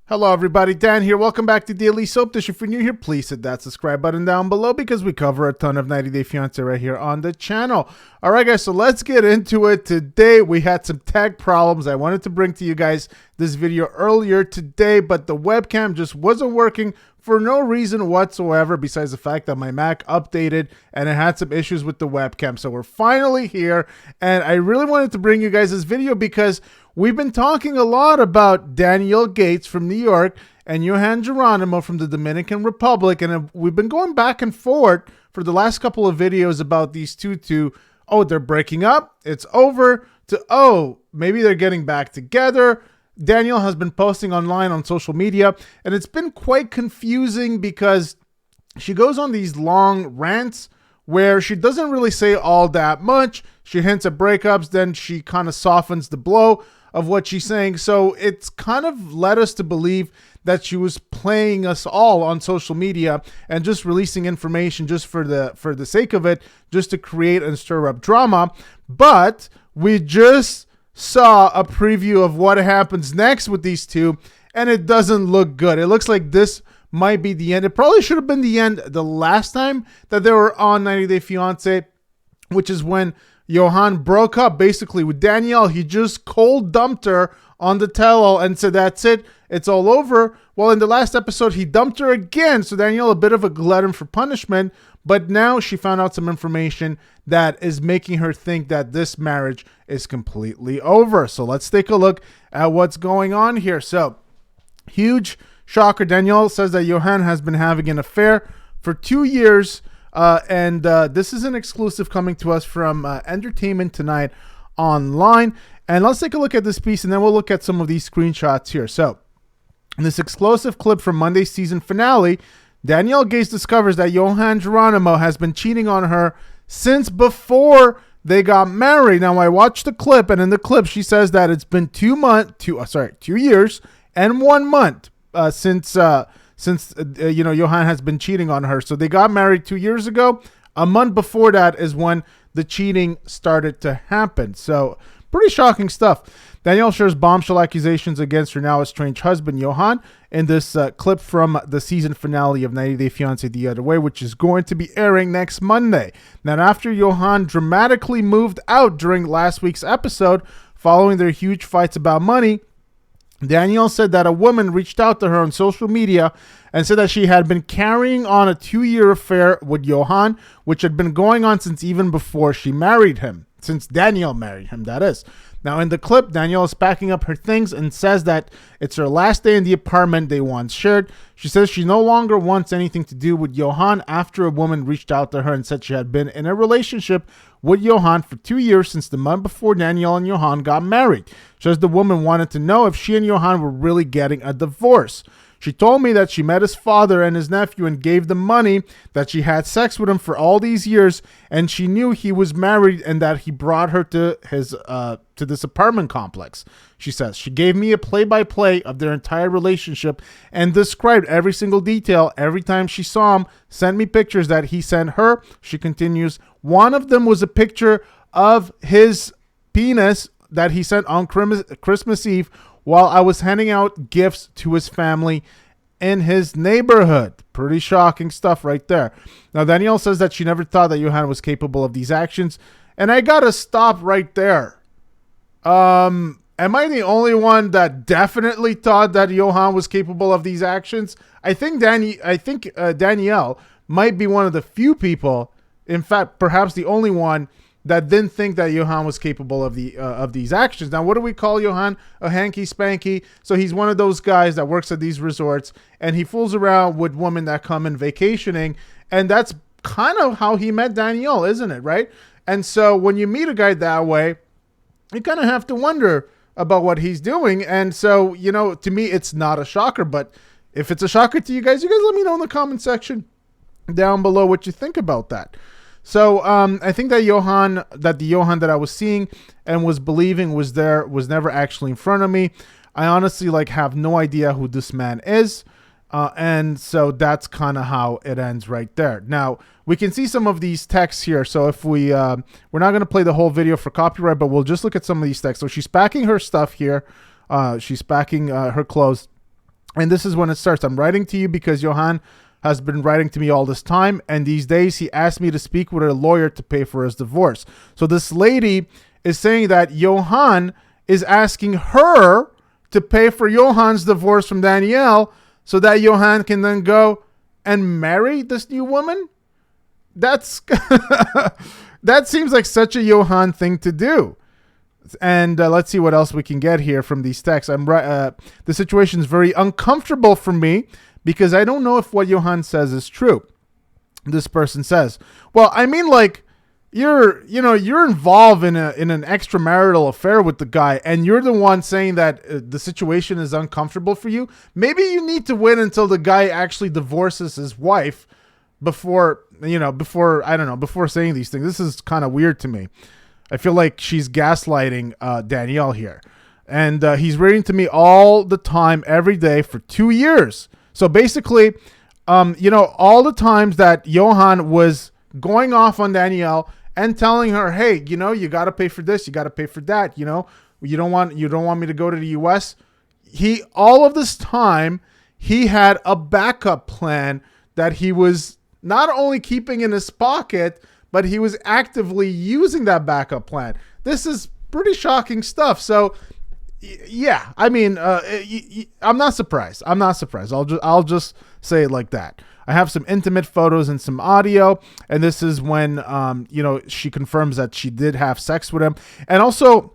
Hello everybody, Dan here. Welcome back to Daily Soap Dish. If you're new here, please hit that subscribe button down below because we cover a ton of 90 Day Fiancé right here on the channel. Alright guys, so let's get into it. Today we had some tech problems. I wanted to bring to you guys this video earlier today, but the webcam just wasn't working for no reason whatsoever besides the fact that my Mac updated and it had some issues with the webcam. So we're finally here, and I really wanted to bring you guys this video because we've been talking a lot about Daniele Gates from New York and Yohan Geronimo from the Dominican Republic, and we've been going back and forth for the last couple of videos about these two to, oh, they're breaking up, it's over, to, oh, maybe they're getting back together. Daniele has been posting online on social media, and it's been quite confusing because she goes on these long rants where she doesn't really say all that much. She hints at breakups, then she kind of softens the blow of what she's saying. So it's kind of led us to believe that she was playing us all on social media and just releasing information just for the sake of it, just to create and stir up drama. But we just saw a preview of what happens next with these two, and it doesn't look good. It looks like this might be the end. It probably should have been the end the last time that they were on 90 Day Fiancé, which is when Yohan broke up basically with Daniele. He just cold dumped her on the tell-all and said, that's it, it's all over. Well, in the last episode, he dumped her again. So Daniele, a bit of a glutton for punishment, but now she found out some information that is making her think that this marriage is completely over. So let's take a look at what's going on here. So, huge shocker. Daniele says that Yohan has been having an affair for 2 years. And this is an exclusive coming to us from Entertainment Tonight online. And let's take a look at this piece, and then we'll look at some of these screenshots here. So, in this exclusive clip from Monday's season finale, Daniele Gates discovers that Yohan Geronimo has been cheating on her since before they got married. Now, I watched the clip, and in the clip, she says that it's been 2 years and 1 month since Yohan has been cheating on her. So they got married 2 years ago. A month before that is when the cheating started to happen. So pretty shocking stuff. Daniele shares bombshell accusations against her now estranged husband, Yohan, in this clip from the season finale of 90 Day Fiancé The Other Way, which is going to be airing next Monday. Now, after Yohan dramatically moved out during last week's episode, following their huge fights about money, Daniele said that a woman reached out to her on social media and said that she had been carrying on a 2-year affair with Yohan, which had been going on since even before she married him. Since Daniele married him, that is. Now, in the clip, Daniele is packing up her things and says that it's her last day in the apartment they once shared. She says she no longer wants anything to do with Yohan after a woman reached out to her and said she had been in a relationship with Yohan for 2 years since the month before Daniele and Yohan got married. She says the woman wanted to know if she and Yohan were really getting a divorce. She told me that she met his father and his nephew and gave them money, that she had sex with him for all these years, and she knew he was married and that he brought her to his to this apartment complex. She says she gave me a play-by-play of their entire relationship and described every single detail every time she saw him, sent me pictures that he sent her. She continues, one of them was a picture of his penis that he sent on Christmas Eve while I was handing out gifts to his family in his neighborhood. Pretty shocking stuff right there. Now, Daniele says that she never thought that Yohan was capable of these actions. And I gotta stop right there. Am I the only one that definitely thought that Yohan was capable of these actions? I think Daniele might be one of the few people, in fact, perhaps the only one, that didn't think that Yohan was capable of these actions. Now, what do we call Yohan? A hanky spanky. So he's one of those guys that works at these resorts, and he fools around with women that come in vacationing, and that's kind of how he met Daniele, isn't it, right? And so when you meet a guy that way, you kind of have to wonder about what he's doing. And so, to me, it's not a shocker, but if it's a shocker to you guys let me know in the comment section down below what you think about that. So I think that the Yohan that I was seeing and was believing was there was never actually in front of me. I honestly have no idea who this man is. And so that's kind of how it ends right there. Now, we can see some of these texts here. So if we're not going to play the whole video for copyright, but we'll just look at some of these texts. So she's packing her stuff here. She's packing her clothes. And this is when it starts. I'm writing to you because Yohan has been writing to me all this time, and these days he asked me to speak with a lawyer to pay for his divorce. So this lady is saying that Yohan is asking her to pay for Yohan's divorce from Danielle so that Yohan can then go and marry this new woman. That's that seems like such a Yohan thing to do. And let's see what else we can get here from these texts. The situation is very uncomfortable for me because I don't know if what Yohan says is true. This person says, well, I mean, like, you're involved in an extramarital affair with the guy, and you're the one saying that the situation is uncomfortable for you. Maybe you need to wait until the guy actually divorces his wife before saying these things. This is kind of weird to me. I feel like she's gaslighting Danielle here. And he's writing to me all the time, every day for 2 years. So basically, all the times that Yohan was going off on Danielle and telling her, hey, you got to pay for this, you got to pay for that, you don't want me to go to the US. All of this time, he had a backup plan that he was not only keeping in his pocket, but he was actively using that backup plan. This is pretty shocking stuff. So, yeah, I mean, I'm not surprised. I'll just say it like that. I have some intimate photos and some audio, and this is when, she confirms that she did have sex with him. And also,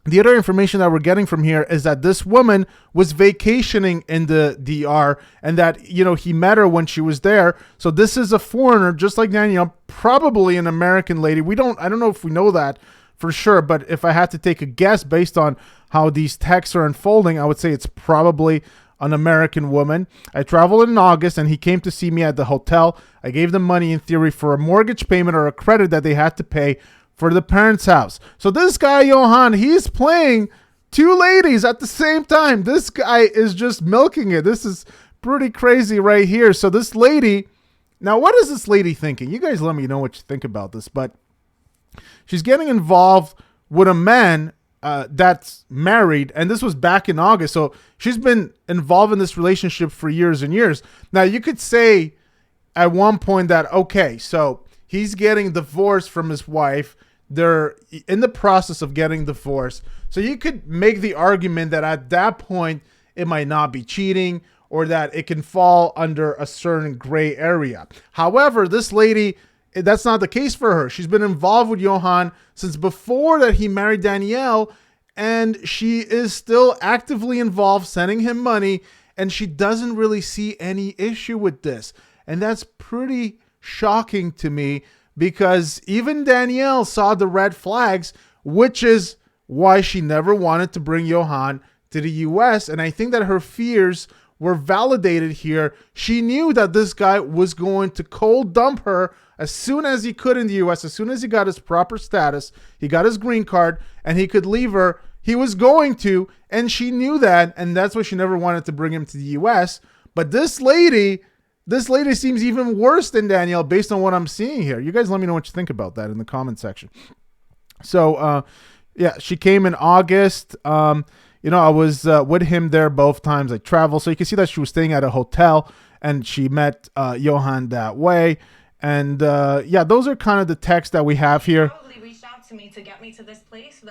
the other information that we're getting from here is that this woman was vacationing in the DR, and that, he met her when she was there. So this is a foreigner, just like Danielle, probably an American lady. I don't know if we know that for sure, but if I had to take a guess based on how these texts are unfolding, I would say it's probably an American woman. I traveled in August, and he came to see me at the hotel. I gave them money in theory for a mortgage payment or a credit that they had to pay for the parents' house. So this guy, Yohan, he's playing two ladies at the same time. This guy is just milking it. This is pretty crazy right here. So this lady, now what is this lady thinking? You guys let me know what you think about this, but she's getting involved with a man that's married, and this was back in August. So she's been involved in this relationship for years and years. Now you could say at one point that, okay, so he's getting divorced from his wife. They're in the process of getting divorced. So you could make the argument that at that point, it might not be cheating, or that it can fall under a certain gray area. However, this lady, that's not the case for her. She's been involved with Yohan since before that he married Danielle, and she is still actively involved, sending him money, and she doesn't really see any issue with this. And that's pretty shocking to me, because even Danielle saw the red flags, which is why she never wanted to bring Yohan to the US. And I think that her fears were validated here. She knew that this guy was going to cold dump her as soon as he could in the US. As soon as he got his proper status, he got his green card, and he could leave her, he was going to, and she knew that, and that's why she never wanted to bring him to the US. But this lady seems even worse than Danielle based on what I'm seeing here. You guys let me know what you think about that in the comment section. So, she came in August. I was with him there both times I traveled. So you can see that she was staying at a hotel, and she met Yohan that way. And, those are kind of the texts that we have here. Probably reached out to me to get me to this place.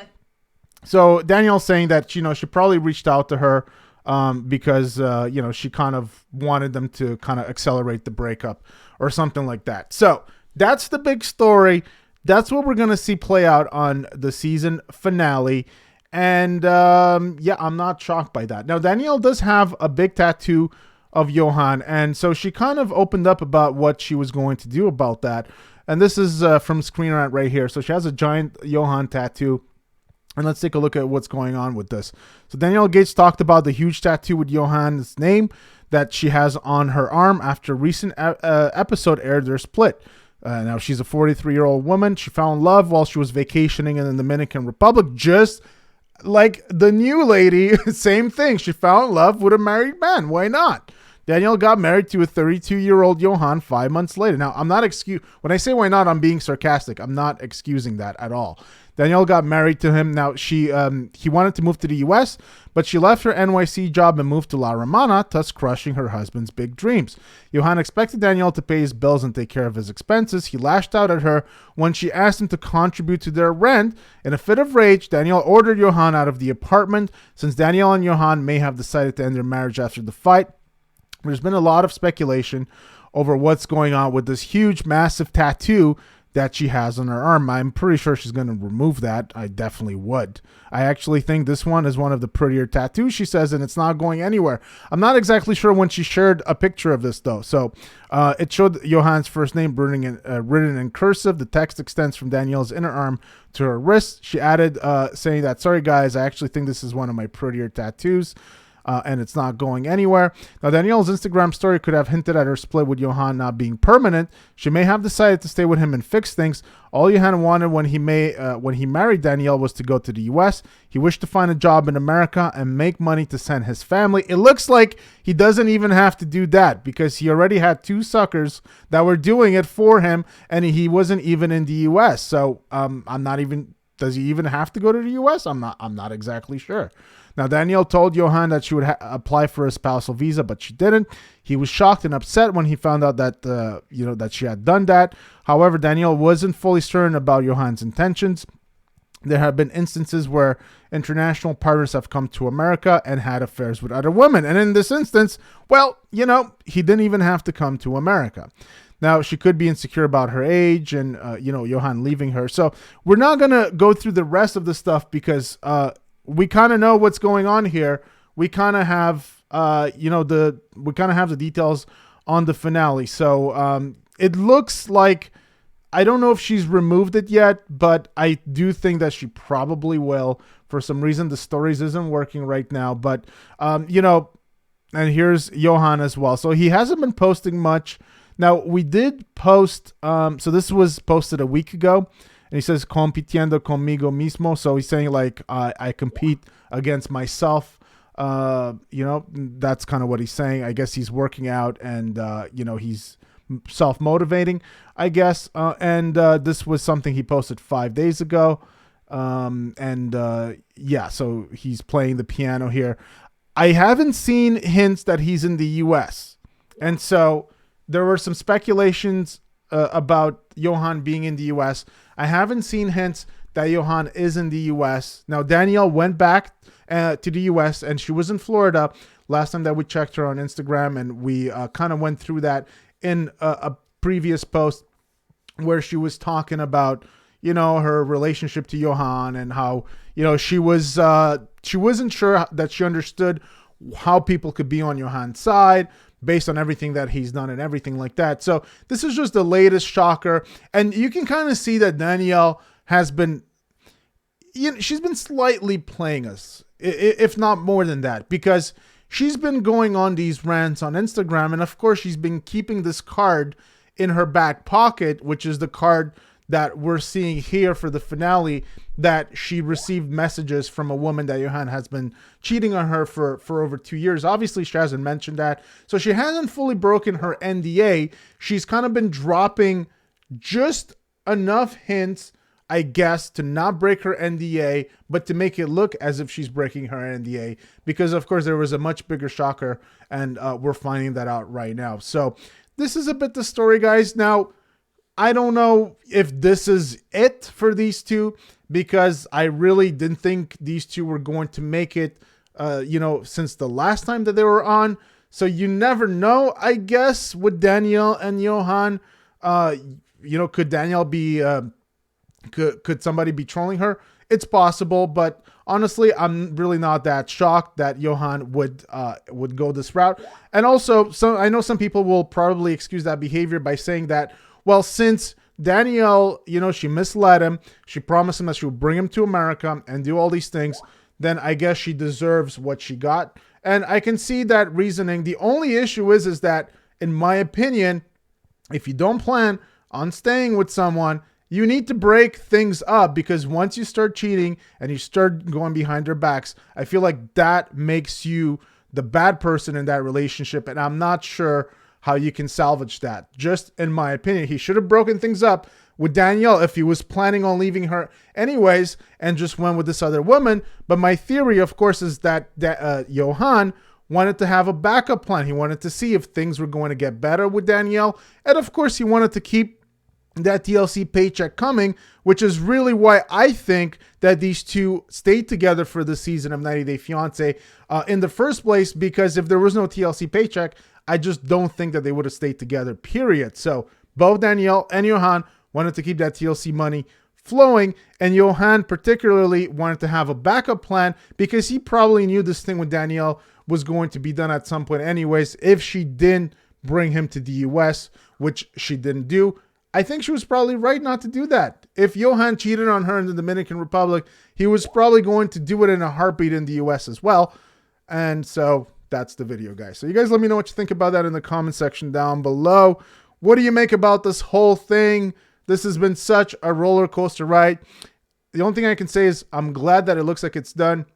So Danielle's saying that, she probably reached out to her because, she kind of wanted them to kind of accelerate the breakup or something like that. So that's the big story. That's what we're going to see play out on the season finale. And, I'm not shocked by that. Now, Danielle does have a big tattoo of Yohan, and so she kind of opened up about what she was going to do about that. And this is from Screen Rant right here. So she has a giant Yohan tattoo. And let's take a look at what's going on with this. So Danielle Gates talked about the huge tattoo with Yohan's name that she has on her arm after a recent episode aired their split. Now, she's a 43-year-old woman. She fell in love while she was vacationing in the Dominican Republic, just like the new lady. Same thing. She fell in love with a married man. Why not? Danielle got married to a 32-year-old Yohan 5 months later. Now, when I say why not, I'm being sarcastic. I'm not excusing that at all. Danielle got married to him. Now, he wanted to move to the U.S., but she left her NYC job and moved to La Romana, thus crushing her husband's big dreams. Yohan expected Danielle to pay his bills and take care of his expenses. He lashed out at her when she asked him to contribute to their rent. In a fit of rage, Danielle ordered Yohan out of the apartment. Since Danielle and Yohan may have decided to end their marriage after the fight, there's been a lot of speculation over what's going on with this huge, massive tattoo that she has on her arm. I'm pretty sure she's going to remove that. I definitely would. I actually think this one is one of the prettier tattoos, she says, and it's not going anywhere. I'm not exactly sure when she shared a picture of this, though. So it showed Yohan's first name written in cursive. The text extends from Danielle's inner arm to her wrist. She added, saying that, "Sorry, guys, I actually think this is one of my prettier tattoos." And it's not going anywhere. Now, Danielle's Instagram story could have hinted at her split with Yohan not being permanent. She may have decided to stay with him and fix things. All Yohan wanted when he married Danielle was to go to the U.S. He wished to find a job in America and make money to send his family. It looks like he doesn't even have to do that because he already had two suckers that were doing it for him, and he wasn't even in the U.S. So does he even have to go to the U.S.? I'm not exactly sure. Now, Danielle told Yohan that she would apply for a spousal visa, but she didn't. He was shocked and upset when he found out that that she had done that. However, Danielle wasn't fully certain about Yohan's intentions. There have been instances where international partners have come to America and had affairs with other women. And in this instance, well, he didn't even have to come to America. Now, she could be insecure about her age and, Yohan leaving her. So we're not going to go through the rest of the stuff because we kind of know what's going on here. We kind of have, the details on the finale. So it looks like, I don't know if she's removed it yet, but I do think that she probably will. For some reason, the stories isn't working right now. But, and here's Yohan as well. So he hasn't been posting much. Now, we did post, so this was posted a week ago. And he says, compitiendo conmigo mismo. So he's saying, like, I compete against myself. That's kind of what he's saying. I guess he's working out and, he's self-motivating, I guess. And this was something he posted 5 days ago. So he's playing the piano here. I haven't seen hints that he's in the U.S. And so there were some speculations about Yohan being in the U.S. I haven't seen hints that Yohan is in the U.S. Now, Danielle went back to the U.S. and she was in Florida last time that we checked her on Instagram, and we kind of went through that in a previous post where she was talking about, her relationship to Yohan and how, she wasn't sure that she understood how people could be on Yohan's side based on everything that he's done and everything like that. So this is just the latest shocker. And you can kind of see that Danielle has been, she's been slightly playing us, if not more than that, because she's been going on these rants on Instagram. And of course, she's been keeping this card in her back pocket, which is the card that we're seeing here for the finale, that she received messages from a woman that Yohan has been cheating on her for over 2 years. Obviously, she hasn't mentioned that. So she hasn't fully broken her NDA. She's kind of been dropping just enough hints, I guess, to not break her NDA, but to make it look as if she's breaking her NDA. Because, of course, there was a much bigger shocker, and we're finding that out right now. So this is a bit the story, guys. Now, I don't know if this is it for these two, because I really didn't think these two were going to make it, since the last time that they were on. So you never know, I guess, with Danielle and Yohan. Could Danielle be, could somebody be trolling her? It's possible, but honestly, I'm really not that shocked that Yohan would go this route. And also, I know some people will probably excuse that behavior by saying that, well, since Danielle, she misled him, she promised him that she would bring him to America and do all these things, then I guess she deserves what she got. And I can see that reasoning. The only issue is that, in my opinion, if you don't plan on staying with someone, you need to break things up, because once you start cheating and you start going behind their backs, I feel like that makes you the bad person in that relationship, and I'm not sure how you can salvage that. Just in my opinion, he should have broken things up with Danielle if he was planning on leaving her anyways and just went with this other woman. But my theory, of course, is that Yohan wanted to have a backup plan. He wanted to see if things were going to get better with Danielle. And of course, he wanted to keep that TLC paycheck coming, which is really why I think that these two stayed together for the season of 90 Day Fiancé in the first place, because if there was no TLC paycheck, I just don't think that they would have stayed together, period. So both Danielle and Yohan wanted to keep that TLC money flowing, and Yohan particularly wanted to have a backup plan because he probably knew this thing with Danielle was going to be done at some point anyways if she didn't bring him to the US, which she didn't do. I think she was probably right not to do that. If Yohan cheated on her in the Dominican Republic, he was probably going to do it in a heartbeat in the US as well. And so that's the video, guys. So you guys let me know what you think about that in the comment section down below. What do you make about this whole thing? This has been such a roller coaster ride. The only thing I can say is I'm glad that it looks like it's done,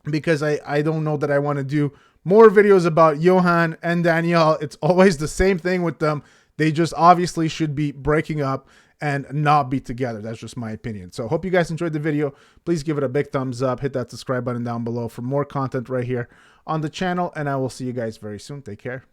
because I don't know that I want to do more videos about Yohan and Danielle. It's always the same thing with them. They just obviously should be breaking up and not be together. That's just my opinion. So hope you guys enjoyed the video. Please give it a big thumbs up. Hit that subscribe button down below for more content right here on the channel. And I will see you guys very soon. Take care.